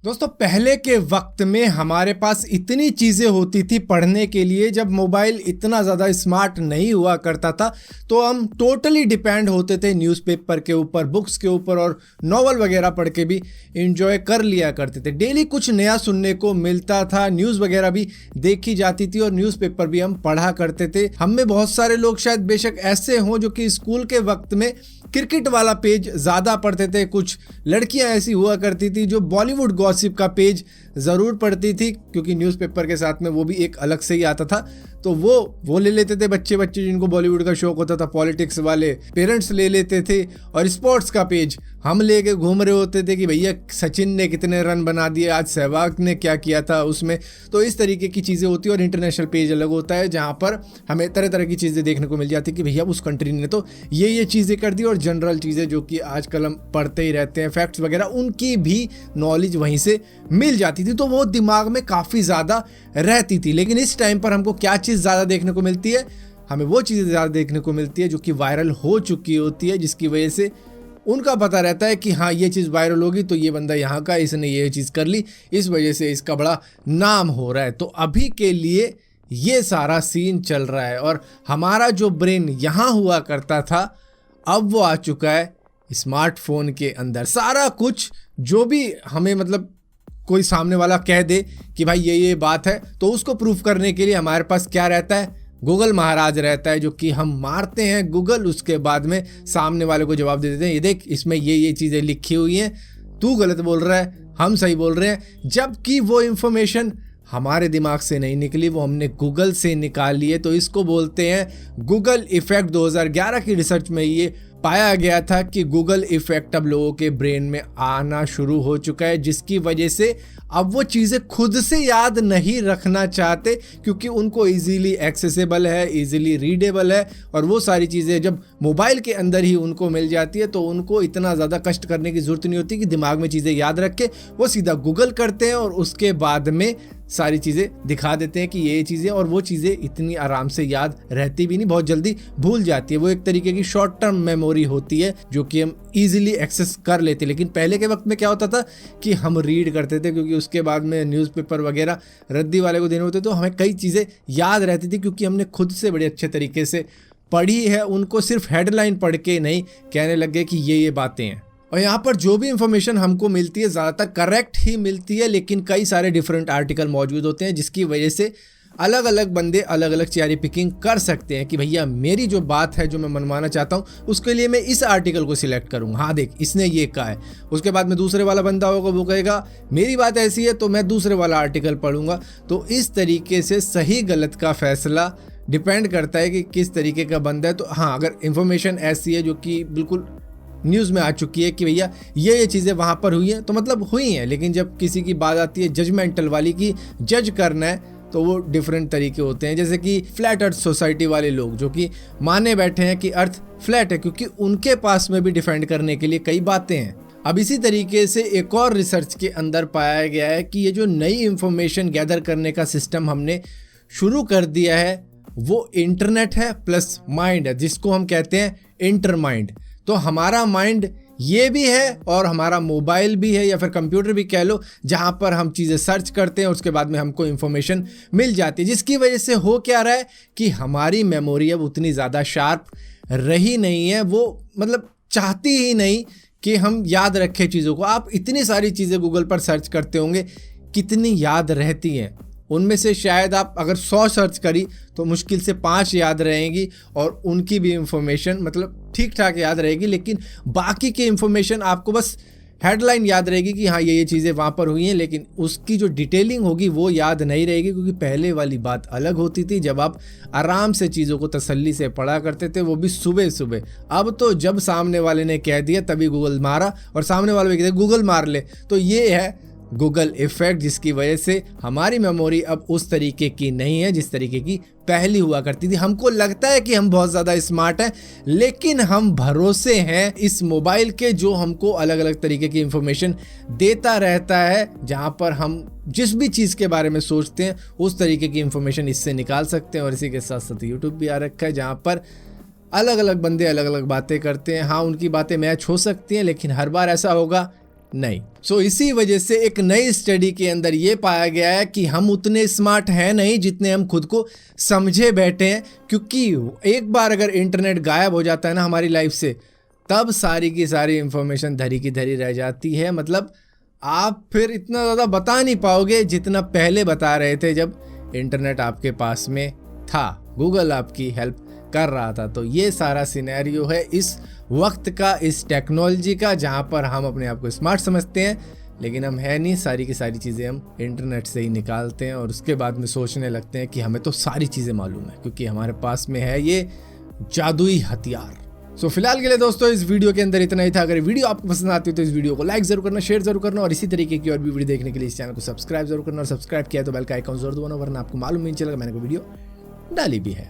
दोस्तों पहले के वक्त में हमारे पास इतनी चीज़ें होती थी पढ़ने के लिए। जब मोबाइल इतना ज़्यादा स्मार्ट नहीं हुआ करता था तो हम टोटली डिपेंड होते थे न्यूज़पेपर के ऊपर, बुक्स के ऊपर, और नॉवल वगैरह पढ़ के भी इंजॉय कर लिया करते थे। डेली कुछ नया सुनने को मिलता था, न्यूज़ वगैरह भी देखी जाती थी और न्यूज़पेपर भी हम पढ़ा करते थे। हम में बहुत सारे लोग शायद बेशक ऐसे हों जो कि स्कूल के वक्त में क्रिकेट वाला पेज ज़्यादा पढ़ते थे। कुछ लड़कियां ऐसी हुआ करती थी जो बॉलीवुड गॉसिप का पेज ज़रूर पढ़ती थी, क्योंकि न्यूज़पेपर के साथ में वो भी एक अलग से ही आता था। तो वो ले लेते थे बच्चे जिनको बॉलीवुड का शौक होता था। पॉलिटिक्स वाले पेरेंट्स ले लेते थे, और स्पोर्ट्स का पेज हम लेके घूम रहे होते थे कि भैया सचिन ने कितने रन बना दिए, आज सहवाग ने क्या किया था उसमें। तो इस तरीके की चीज़ें होती है। और इंटरनेशनल पेज अलग होता है जहाँ पर हमें तरह तरह की चीज़ें देखने को मिल जाती कि भैया उस कंट्री ने तो ये चीज़ें कर दी। और जनरल चीज़ें जो कि आजकल हम पढ़ते ही रहते हैं, फैक्ट्स वगैरह, उनकी भी नॉलेज वहीं से मिल जाती थी। तो वो दिमाग में काफ़ी ज़्यादा रहती थी। लेकिन इस टाइम पर हमको क्या चीज़ ज़्यादा देखने को मिलती है? हमें वो चीज़ें ज़्यादा देखने को मिलती है जो कि वायरल हो चुकी होती है, जिसकी वजह से उनका पता रहता है कि हाँ ये चीज़ वायरल होगी तो ये बंदा यहाँ का, इसने ये चीज़ कर ली, इस वजह से इसका बड़ा नाम हो रहा है। तो अभी के लिए ये सारा सीन चल रहा है। और हमारा जो ब्रेन यहाँ हुआ करता था अब वो आ चुका है स्मार्टफोन के अंदर। सारा कुछ जो भी हमें मतलब कोई सामने वाला कह दे कि भाई ये बात है, तो उसको प्रूफ करने के लिए हमारे पास क्या रहता है? गूगल महाराज रहता है, जो कि हम मारते हैं गूगल, उसके बाद में सामने वाले को जवाब दे देते हैं, ये देख इसमें ये चीज़ें लिखी हुई हैं, तू गलत बोल रहा है, हम सही बोल रहे हैं। जबकि वो इन्फॉर्मेशन हमारे दिमाग से नहीं निकली, वो हमने गूगल से निकाल ली है। तो इसको बोलते हैं गूगल इफेक्ट। 2011 की रिसर्च में ये पाया गया था कि गूगल इफेक्ट अब लोगों के ब्रेन में आना शुरू हो चुका है, जिसकी वजह से अब वो चीज़ें खुद से याद नहीं रखना चाहते, क्योंकि उनको इजीली एक्सेसिबल है, इजीली रीडेबल है। और वो सारी चीज़ें जब मोबाइल के अंदर ही उनको मिल जाती है तो उनको इतना ज़्यादा कष्ट करने की ज़रूरत नहीं होती कि दिमाग में चीज़ें याद रख के वो सीधा गूगल करते हैं और उसके बाद में सारी चीज़ें दिखा देते हैं कि ये चीज़ें, और वो चीज़ें इतनी आराम से याद रहती भी नहीं, बहुत जल्दी भूल जाती है। वो एक तरीके की शॉर्ट टर्म मेमोरी होती है जो कि हम इजीली एक्सेस कर लेते हैं। लेकिन पहले के वक्त में क्या होता था कि हम रीड करते थे, क्योंकि उसके बाद में न्यूज़पेपर वगैरह रद्दी वाले को देने होते, तो हमें कई चीज़ें याद रहती थी क्योंकि हमने खुद से बड़े अच्छे तरीके से पढ़ी है उनको। सिर्फ हेडलाइन पढ़ के नहीं कहने लग गए कि ये बातें हैं। और यहाँ पर जो भी इंफॉर्मेशन हमको मिलती है ज़्यादातर करेक्ट ही मिलती है, लेकिन कई सारे डिफरेंट आर्टिकल मौजूद होते हैं, जिसकी वजह से अलग अलग बंदे अलग अलग चेरी पिकिंग कर सकते हैं कि भैया मेरी जो बात है जो मैं मनवाना चाहता हूँ उसके लिए मैं इस आर्टिकल को सिलेक्ट करूँगा। हाँ देख इसने ये कहा है, उसके बाद में दूसरे वाला बंदा होगा वो कहेगा मेरी बात ऐसी है तो मैं दूसरे वाला आर्टिकल पढ़ूंगा। तो इस तरीके से सही गलत का फैसला डिपेंड करता है कि किस तरीके का बंदा है। तो हाँ, अगर इन्फॉर्मेशन ऐसी है जो कि बिल्कुल न्यूज़ में आ चुकी है कि भैया ये चीज़ें वहाँ पर हुई हैं, तो मतलब हुई हैं। लेकिन जब किसी की बात आती है जजमेंटल वाली की जज करना है, तो वो डिफरेंट तरीके होते हैं। जैसे कि फ्लैट अर्थ सोसाइटी वाले लोग जो कि माने बैठे हैं कि अर्थ फ्लैट है, क्योंकि उनके पास में भी डिफेंड करने के लिए कई बातें हैं। अब इसी तरीके से एक और रिसर्च के अंदर पाया गया है कि ये जो नई इंफॉर्मेशन गैदर करने का सिस्टम हमने शुरू कर दिया है वो इंटरनेट है प्लस माइंड है, जिसको हम कहते हैं इंटर माइंड। तो हमारा माइंड ये भी है और हमारा मोबाइल भी है, या फिर कंप्यूटर भी कह लो, जहाँ पर हम चीज़ें सर्च करते हैं उसके बाद में हमको इन्फॉर्मेशन मिल जाती है। जिसकी वजह से हो क्या रहा है कि हमारी मेमोरी अब उतनी ज़्यादा शार्प रही नहीं है, वो मतलब चाहती ही नहीं कि हम याद रखें चीज़ों को। आप इतनी सारी चीज़ें गूगल पर सर्च करते होंगे, कितनी याद रहती हैं? उनमें से शायद आप अगर 100 सर्च करी तो मुश्किल से 5 याद रहेंगी, और उनकी भी इंफॉर्मेशन मतलब ठीक ठाक याद रहेगी। लेकिन बाकी की इंफॉर्मेशन आपको बस हेडलाइन याद रहेगी कि हाँ ये चीज़ें वहाँ पर हुई हैं, लेकिन उसकी जो डिटेलिंग होगी वो याद नहीं रहेगी। क्योंकि पहले वाली बात अलग होती थी, जब आप आराम से चीज़ों को तसल्ली से पढ़ा करते थे, वो भी सुबह सुबह। अब तो जब सामने वाले ने कह दिया तभी गूगल मारा, और सामने वाले भी कहते गूगल मार ले। तो ये है गूगल इफेक्ट, जिसकी वजह से हमारी मेमोरी अब उस तरीके की नहीं है जिस तरीके की पहली हुआ करती थी। हमको लगता है कि हम बहुत ज़्यादा स्मार्ट हैं, लेकिन हम भरोसे हैं इस मोबाइल के, जो हमको अलग अलग तरीके की इंफॉर्मेशन देता रहता है, जहां पर हम जिस भी चीज़ के बारे में सोचते हैं उस तरीके की इंफॉर्मेशन इससे निकाल सकते हैं। और इसी के साथ साथ यूट्यूब भी आ रखा है, जहाँ पर अलग अलग बंदे अलग अलग बातें करते हैं। हाँ, उनकी बातें मैच हो सकती हैं, लेकिन हर बार ऐसा होगा नहीं। सो इसी वजह से एक नई स्टडी के अंदर ये पाया गया है कि हम उतने स्मार्ट हैं नहीं जितने हम खुद को समझे बैठे हैं, क्योंकि एक बार अगर इंटरनेट गायब हो जाता है ना हमारी लाइफ से, तब सारी की सारी इंफॉर्मेशन धरी की धरी रह जाती है। मतलब आप फिर इतना ज़्यादा बता नहीं पाओगे जितना पहले बता रहे थे जब इंटरनेट आपके पास में था, गूगल आपकी हेल्प कर रहा था। तो ये सारा सिनेरियो है इस वक्त का, इस टेक्नोलॉजी का, जहाँ पर हम अपने आप को स्मार्ट समझते हैं लेकिन हम है नहीं। सारी की सारी चीज़ें हम इंटरनेट से ही निकालते हैं और उसके बाद में सोचने लगते हैं कि हमें तो सारी चीज़ें मालूम है, क्योंकि हमारे पास में है ये जादुई हथियार। सो फिलहाल के लिए दोस्तों इस वीडियो के अंदर इतना ही था। अगर वीडियो आपको पसंद आती है तो इस वीडियो को लाइक जरूर करना, शेयर जरूर करना और इसी तरीके की और भी वीडियो देखने के लिए इस चैनल को सब्सक्राइब जरूर करना। और सब्सक्राइब किया तो बेल का आइकॉन जरूर दबाना, वरना आपको मालूम नहीं चलेगा मैंने कोई वीडियो डाली भी है।